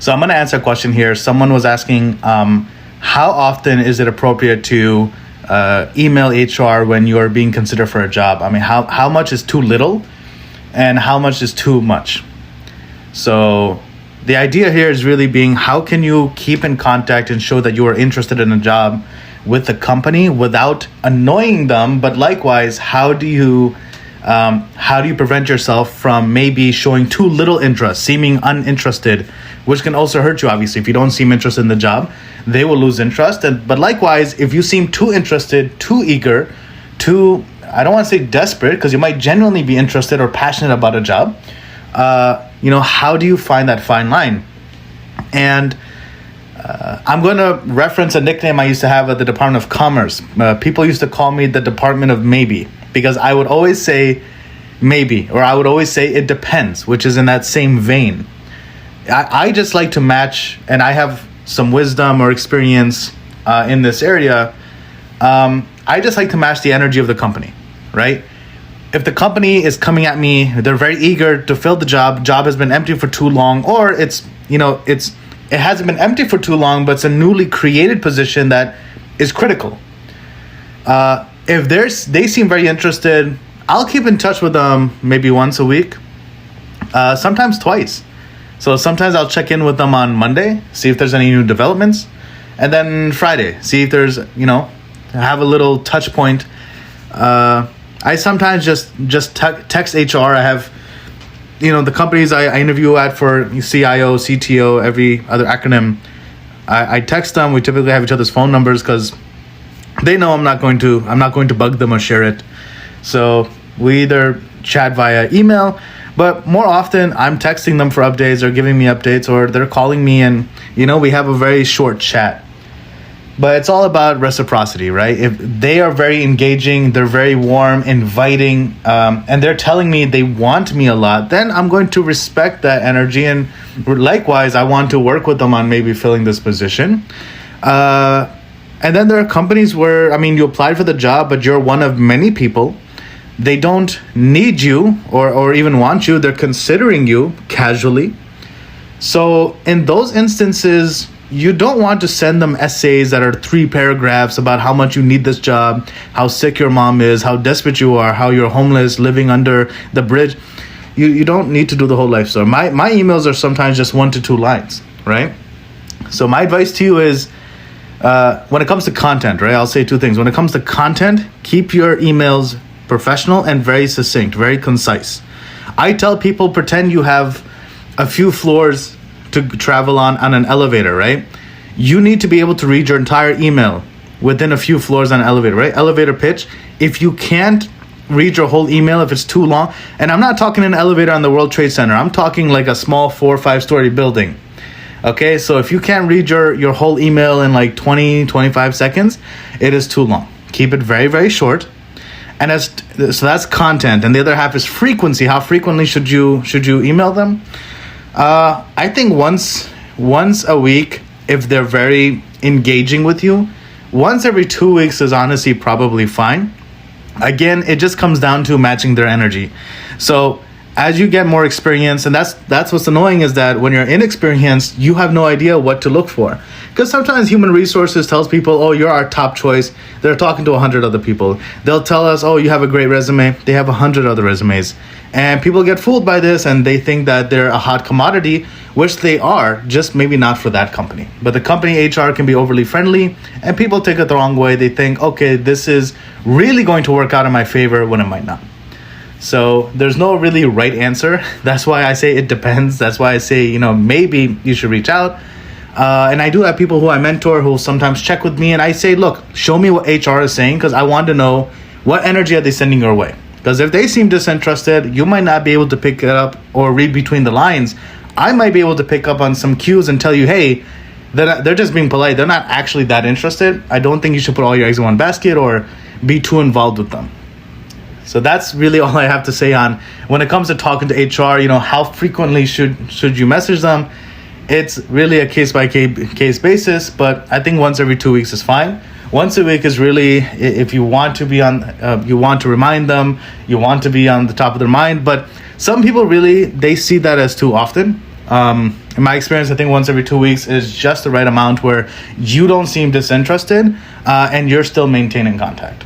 So I'm going to answer a question here. Someone was asking, how often is it appropriate to email HR when you are being considered for a job? I mean, how much is too little and how much is too much? So the idea here is really being, how can you keep in contact and show that you are interested in a job with the company without annoying them? But likewise, how do you prevent yourself from maybe showing too little interest, seeming uninterested, which can also hurt you, obviously. If you don't seem interested in the job, they will lose interest. But likewise, if you seem too interested, too eager, too, I don't want to say desperate, because you might genuinely be interested or passionate about a job, how do you find that fine line? And I'm going to reference a nickname I used to have at the Department of Commerce. People used to call me the Department of Maybe, because I would always say maybe, or I would always say it depends, which is in that same vein. I just like to match, and I have some wisdom or experience in this area. I just like to match the energy of the company, right? If the company is coming at me, they're very eager to fill the job has been empty for too long, or it hasn't been empty for too long, but it's a newly created position that is critical. If they seem very interested, I'll keep in touch with them maybe once a week, sometimes twice. So sometimes I'll check in with them on Monday, see if there's any new developments, and then Friday, see if there's, have a little touch point. I sometimes just text HR. I have, the companies I interview at for CIO, CTO, every other acronym. I text them. We typically have each other's phone numbers because they know I'm not going to bug them or share it. So we either chat via email, but more often I'm texting them for updates or giving me updates, or they're calling me and, we have a very short chat. But it's all about reciprocity, right? If they are very engaging, they're very warm, inviting, and they're telling me they want me a lot, then I'm going to respect that energy. And likewise, I want to work with them on maybe filling this position. And then there are companies where, you applied for the job, but you're one of many people. They don't need you or even want you. They're considering you casually. So in those instances, you don't want to send them essays that are 3 paragraphs about how much you need this job, how sick your mom is, how desperate you are, how you're homeless, living under the bridge. You don't need to do the whole life story. My emails are sometimes just 1 to 2 lines, right? So my advice to you is, when it comes to content, right, I'll say 2 things. When it comes to content, keep your emails professional and very succinct, very concise. I tell people, pretend you have a few floors to travel on an elevator, right? You need to be able to read your entire email within a few floors on an elevator, right? Elevator pitch. If you can't read your whole email, if it's too long, and I'm not talking an elevator on the World Trade Center, I'm talking like a small 4 or 5 story building. Okay, so if you can't read your whole email in like 20-25 seconds, it is too long. Keep it very, very short. And so that's content. And the other half is frequency. How frequently should you email them? I think once a week, if they're very engaging with you. Once every 2 weeks is honestly probably fine. Again, it just comes down to matching their energy. So as you get more experience, and that's what's annoying, is that when you're inexperienced, you have no idea what to look for. Because sometimes human resources tells people, oh, you're our top choice. They're talking to 100 other people. They'll tell us, oh, you have a great resume. They have 100 other resumes. And people get fooled by this, and they think that they're a hot commodity, which they are, just maybe not for that company. But the company HR can be overly friendly, and people take it the wrong way. They think, okay, this is really going to work out in my favor, when it might not. So there's no really right answer. That's why I say it depends. That's why I say, maybe you should reach out. And I do have people who I mentor who sometimes check with me, and I say, look, show me what HR is saying, because I want to know what energy are they sending your way. Because if they seem disinterested, you might not be able to pick it up or read between the lines. I might be able to pick up on some cues and tell you, hey, they're just being polite. They're not actually that interested. I don't think you should put all your eggs in one basket or be too involved with them. So that's really all I have to say on when it comes to talking to HR. How frequently should you message them? It's really a case basis, but I think once every 2 weeks is fine. Once a week is really, if you want to be you want to remind them, you want to be on the top of their mind. But some people really, they see that as too often. In my experience, I think once every 2 weeks is just the right amount where you don't seem disinterested and you're still maintaining contact.